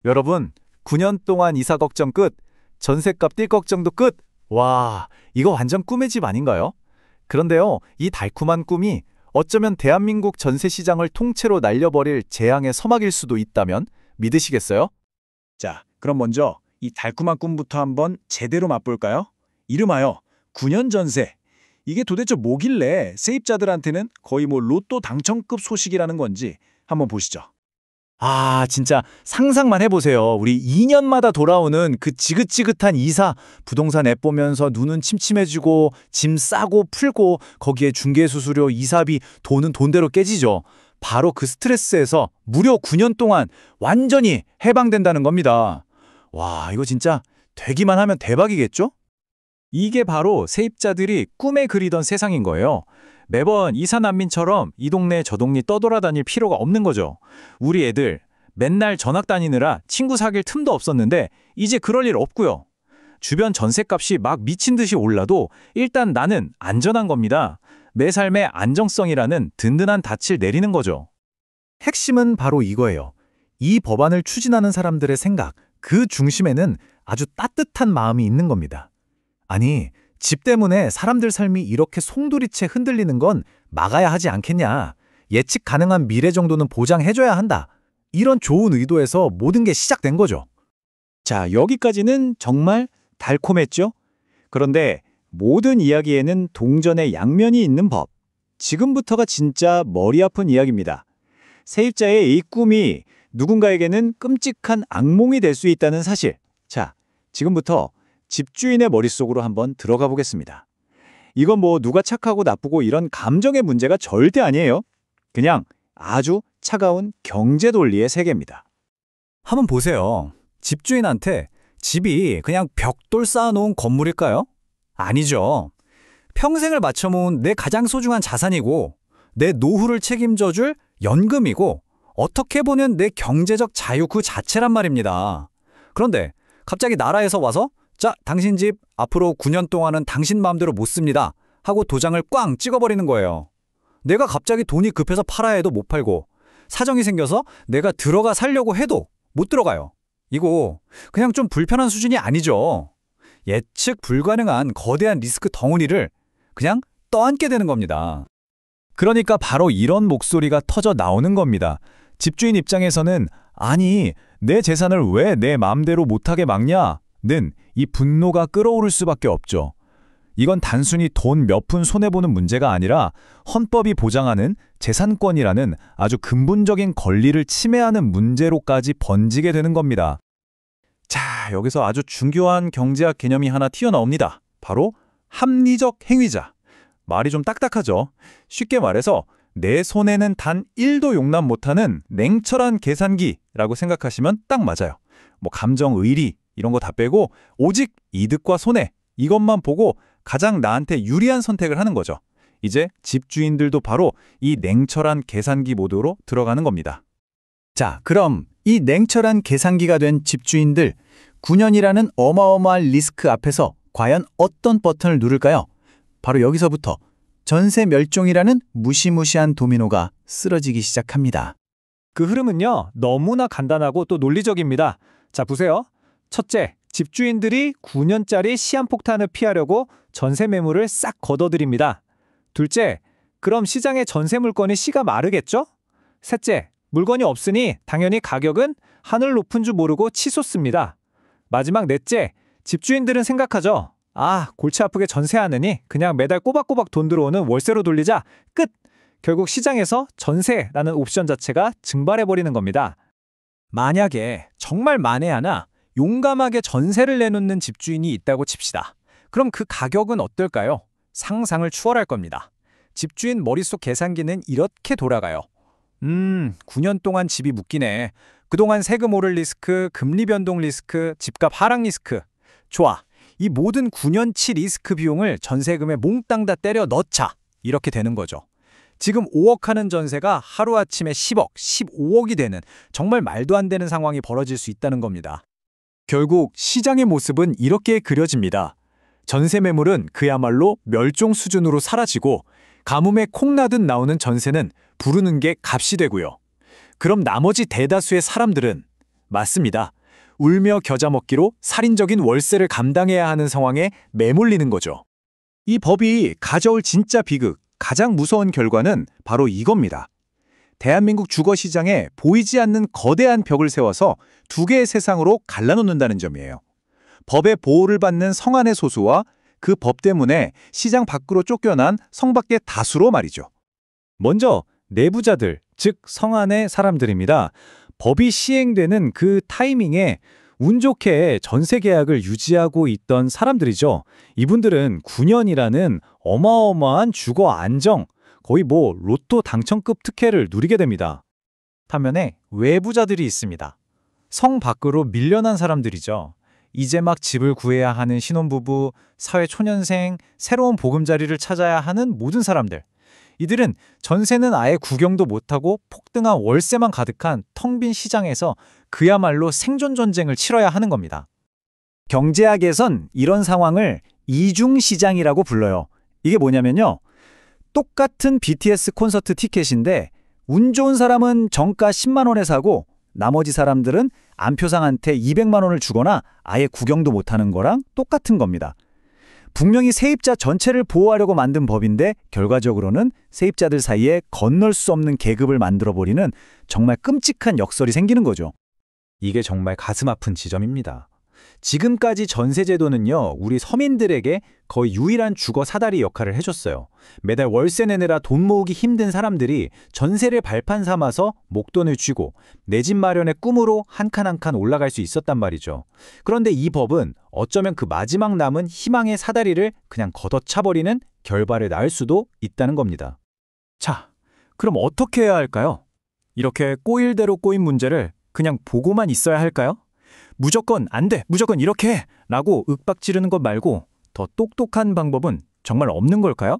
여러분, 9년 동안 이사 걱정 끝, 전셋값 뛸 걱정도 끝. 와, 이거 완전 꿈의 집 아닌가요? 그런데요, 이 달콤한 꿈이 어쩌면 대한민국 전세 시장을 통째로 날려버릴 재앙의 서막일 수도 있다면 믿으시겠어요? 자, 그럼 먼저 이 달콤한 꿈부터 한번 제대로 맛볼까요? 이름하여 9년 전세. 이게 도대체 뭐길래 세입자들한테는 거의 로또 당첨급 소식이라는 건지 한번 보시죠. 아, 진짜 상상만 해보세요. 우리 2년마다 돌아오는 그 지긋지긋한 이사, 부동산 앱 보면서 눈은 침침해지고 짐 싸고 풀고 거기에 중개수수료, 이사비, 돈은 돈대로 깨지죠. 바로 그 스트레스에서 무려 9년 동안 완전히 해방된다는 겁니다. 와, 이거 진짜 되기만 하면 대박이겠죠? 이게 바로 세입자들이 꿈에 그리던 세상인 거예요. 매번 이사 난민처럼 이 동네 저 동네 떠돌아다닐 필요가 없는 거죠. 우리 애들 맨날 전학 다니느라 친구 사귈 틈도 없었는데 이제 그럴 일 없고요. 주변 전셋값이 막 미친 듯이 올라도 일단 나는 안전한 겁니다. 내 삶의 안정성이라는 든든한 닻을 내리는 거죠. 핵심은 바로 이거예요. 이 법안을 추진하는 사람들의 생각, 그 중심에는 아주 따뜻한 마음이 있는 겁니다. 아니, 집 때문에 사람들 삶이 이렇게 송두리째 흔들리는 건 막아야 하지 않겠냐. 예측 가능한 미래 정도는 보장해줘야 한다. 이런 좋은 의도에서 모든 게 시작된 거죠. 자, 여기까지는 정말 달콤했죠? 그런데 모든 이야기에는 동전의 양면이 있는 법. 지금부터가 진짜 머리 아픈 이야기입니다. 세입자의 이 꿈이 누군가에게는 끔찍한 악몽이 될 수 있다는 사실. 자, 지금부터 집주인의 머릿속으로 한번 들어가 보겠습니다. 이건 누가 착하고 나쁘고 이런 감정의 문제가 절대 아니에요. 그냥 아주 차가운 경제 논리의 세계입니다. 한번 보세요. 집주인한테 집이 그냥 벽돌 쌓아놓은 건물일까요? 아니죠. 평생을 맞춰모은 내 가장 소중한 자산이고 내 노후를 책임져줄 연금이고 어떻게 보면 내 경제적 자유 그 자체란 말입니다. 그런데 갑자기 나라에서 와서 자, 당신 집 앞으로 9년 동안은 당신 마음대로 못 씁니다 하고 도장을 꽝 찍어버리는 거예요. 내가 갑자기 돈이 급해서 팔아야 해도 못 팔고 사정이 생겨서 내가 들어가 살려고 해도 못 들어가요. 이거 그냥 좀 불편한 수준이 아니죠. 예측 불가능한 거대한 리스크 덩어리를 그냥 떠안게 되는 겁니다. 그러니까 바로 이런 목소리가 터져 나오는 겁니다. 집주인 입장에서는 아니, 내 재산을 왜 내 마음대로 못하게 막냐? 는 이 분노가 끓어오를 수밖에 없죠. 이건 단순히 돈 몇 푼 손해보는 문제가 아니라 헌법이 보장하는 재산권이라는 아주 근본적인 권리를 침해하는 문제로까지 번지게 되는 겁니다. 자, 여기서 아주 중요한 경제학 개념이 하나 튀어나옵니다. 바로 합리적 행위자. 말이 좀 딱딱하죠. 쉽게 말해서 내 손에는 단 1도 용납 못하는 냉철한 계산기라고 생각하시면 딱 맞아요. 감정, 의리 이런 거 다 빼고 오직 이득과 손해 이것만 보고 가장 나한테 유리한 선택을 하는 거죠. 이제 집주인들도 바로 이 냉철한 계산기 모드로 들어가는 겁니다. 자, 그럼 이 냉철한 계산기가 된 집주인들 9년이라는 어마어마한 리스크 앞에서 과연 어떤 버튼을 누를까요? 바로 여기서부터 전세 멸종이라는 무시무시한 도미노가 쓰러지기 시작합니다. 그 흐름은요, 너무나 간단하고 또 논리적입니다. 자, 보세요. 첫째, 집주인들이 9년짜리 시한폭탄을 피하려고 전세 매물을 싹 걷어들입니다. 둘째, 그럼 시장의 전세 물건이 씨가 마르겠죠? 셋째, 물건이 없으니 당연히 가격은 하늘 높은 줄 모르고 치솟습니다. 마지막 넷째, 집주인들은 생각하죠. 아, 골치 아프게 전세하느니 그냥 매달 꼬박꼬박 돈 들어오는 월세로 돌리자. 끝! 결국 시장에서 전세라는 옵션 자체가 증발해버리는 겁니다. 만약에 정말 만에 하나 용감하게 전세를 내놓는 집주인이 있다고 칩시다. 그럼 그 가격은 어떨까요? 상상을 추월할 겁니다. 집주인 머릿속 계산기는 이렇게 돌아가요. 9년 동안 집이 묶이네. 그동안 세금 오를 리스크, 금리 변동 리스크, 집값 하락 리스크. 좋아. 이 모든 9년치 리스크 비용을 전세금에 몽땅 다 때려 넣자. 이렇게 되는 거죠. 지금 5억 하는 전세가 하루아침에 10억, 15억이 되는 정말 말도 안 되는 상황이 벌어질 수 있다는 겁니다. 결국 시장의 모습은 이렇게 그려집니다. 전세 매물은 그야말로 멸종 수준으로 사라지고 가뭄에 콩나듯 나오는 전세는 부르는 게 값이 되고요. 그럼 나머지 대다수의 사람들은 맞습니다. 울며 겨자 먹기로 살인적인 월세를 감당해야 하는 상황에 매몰리는 거죠. 이 법이 가져올 진짜 비극, 가장 무서운 결과는 바로 이겁니다. 대한민국 주거시장에 보이지 않는 거대한 벽을 세워서 두 개의 세상으로 갈라놓는다는 점이에요. 법의 보호를 받는 성안의 소수와 그 법 때문에 시장 밖으로 쫓겨난 성밖의 다수로 말이죠. 먼저 내부자들, 즉 성안의 사람들입니다. 법이 시행되는 그 타이밍에 운 좋게 전세 계약을 유지하고 있던 사람들이죠. 이분들은 9년이라는 어마어마한 주거 안정, 거의 로또 당첨급 특혜를 누리게 됩니다. 반면에 외부자들이 있습니다. 성 밖으로 밀려난 사람들이죠. 이제 막 집을 구해야 하는 신혼부부, 사회초년생, 새로운 보금자리를 찾아야 하는 모든 사람들. 이들은 전세는 아예 구경도 못하고 폭등한 월세만 가득한 텅 빈 시장에서 그야말로 생존 전쟁을 치러야 하는 겁니다. 경제학에선 이런 상황을 이중시장이라고 불러요. 이게 뭐냐면요. 똑같은 BTS 콘서트 티켓인데 운 좋은 사람은 정가 10만 원에 사고 나머지 사람들은 안표상한테 200만 원을 주거나 아예 구경도 못하는 거랑 똑같은 겁니다. 분명히 세입자 전체를 보호하려고 만든 법인데 결과적으로는 세입자들 사이에 건널 수 없는 계급을 만들어버리는 정말 끔찍한 역설이 생기는 거죠. 이게 정말 가슴 아픈 지점입니다. 지금까지 전세제도는요, 우리 서민들에게 거의 유일한 주거 사다리 역할을 해줬어요. 매달 월세 내느라 돈 모으기 힘든 사람들이 전세를 발판 삼아서 목돈을 쥐고 내 집 마련의 꿈으로 한 칸 한 칸 올라갈 수 있었단 말이죠. 그런데 이 법은 어쩌면 그 마지막 남은 희망의 사다리를 그냥 걷어차버리는 결과를 낳을 수도 있다는 겁니다. 자, 그럼 어떻게 해야 할까요? 이렇게 꼬일 대로 꼬인 문제를 그냥 보고만 있어야 할까요? 무조건 안 돼, 무조건 이렇게 해! 라고 윽박 지르는 것 말고 더 똑똑한 방법은 정말 없는 걸까요?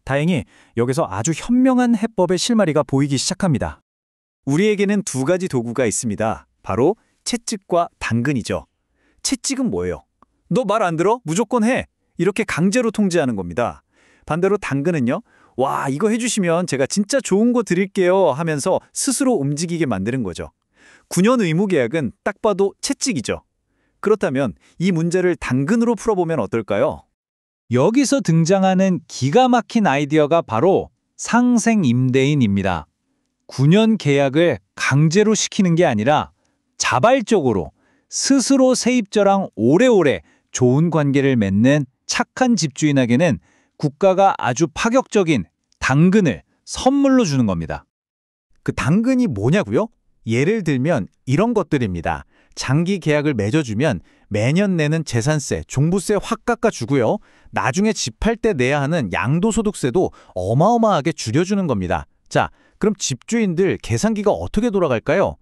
다행히 여기서 아주 현명한 해법의 실마리가 보이기 시작합니다. 우리에게는 두 가지 도구가 있습니다. 바로 채찍과 당근이죠. 채찍은 뭐예요? 너 말 안 들어? 무조건 해! 이렇게 강제로 통제하는 겁니다. 반대로 당근은요. 와, 이거 해주시면 제가 진짜 좋은 거 드릴게요 하면서 스스로 움직이게 만드는 거죠. 9년 의무 계약은 딱 봐도 채찍이죠. 그렇다면 이 문제를 당근으로 풀어보면 어떨까요? 여기서 등장하는 기가 막힌 아이디어가 바로 상생임대인입니다. 9년 계약을 강제로 시키는 게 아니라 자발적으로 스스로 세입자랑 오래오래 좋은 관계를 맺는 착한 집주인에게는 국가가 아주 파격적인 당근을 선물로 주는 겁니다. 그 당근이 뭐냐고요? 예를 들면 이런 것들입니다. 장기 계약을 맺어주면 매년 내는 재산세, 종부세 확 깎아주고요. 나중에 집 팔 때 내야 하는 양도소득세도 어마어마하게 줄여주는 겁니다. 자, 그럼 집주인들 계산기가 어떻게 돌아갈까요?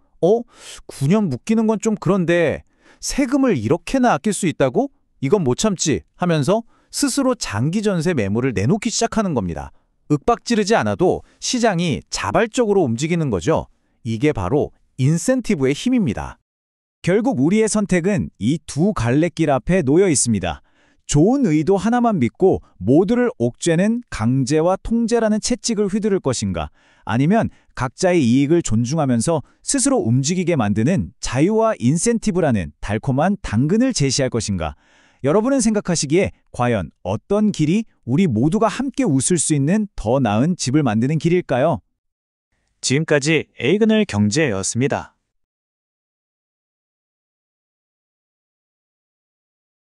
9년 묶이는 건 좀 그런데 세금을 이렇게나 아낄 수 있다고? 이건 못 참지 하면서 스스로 장기 전세 매물을 내놓기 시작하는 겁니다. 윽박지르지 않아도 시장이 자발적으로 움직이는 거죠. 이게 바로 인센티브의 힘입니다. 결국 우리의 선택은 이 두 갈래길 앞에 놓여 있습니다. 좋은 의도 하나만 믿고 모두를 옥죄는 강제와 통제라는 채찍을 휘두를 것인가, 아니면 각자의 이익을 존중하면서 스스로 움직이게 만드는 자유와 인센티브라는 달콤한 당근을 제시할 것인가. 여러분은 생각하시기에 과연 어떤 길이 우리 모두가 함께 웃을 수 있는 더 나은 집을 만드는 길일까요? 지금까지 에이그널 경제였습니다.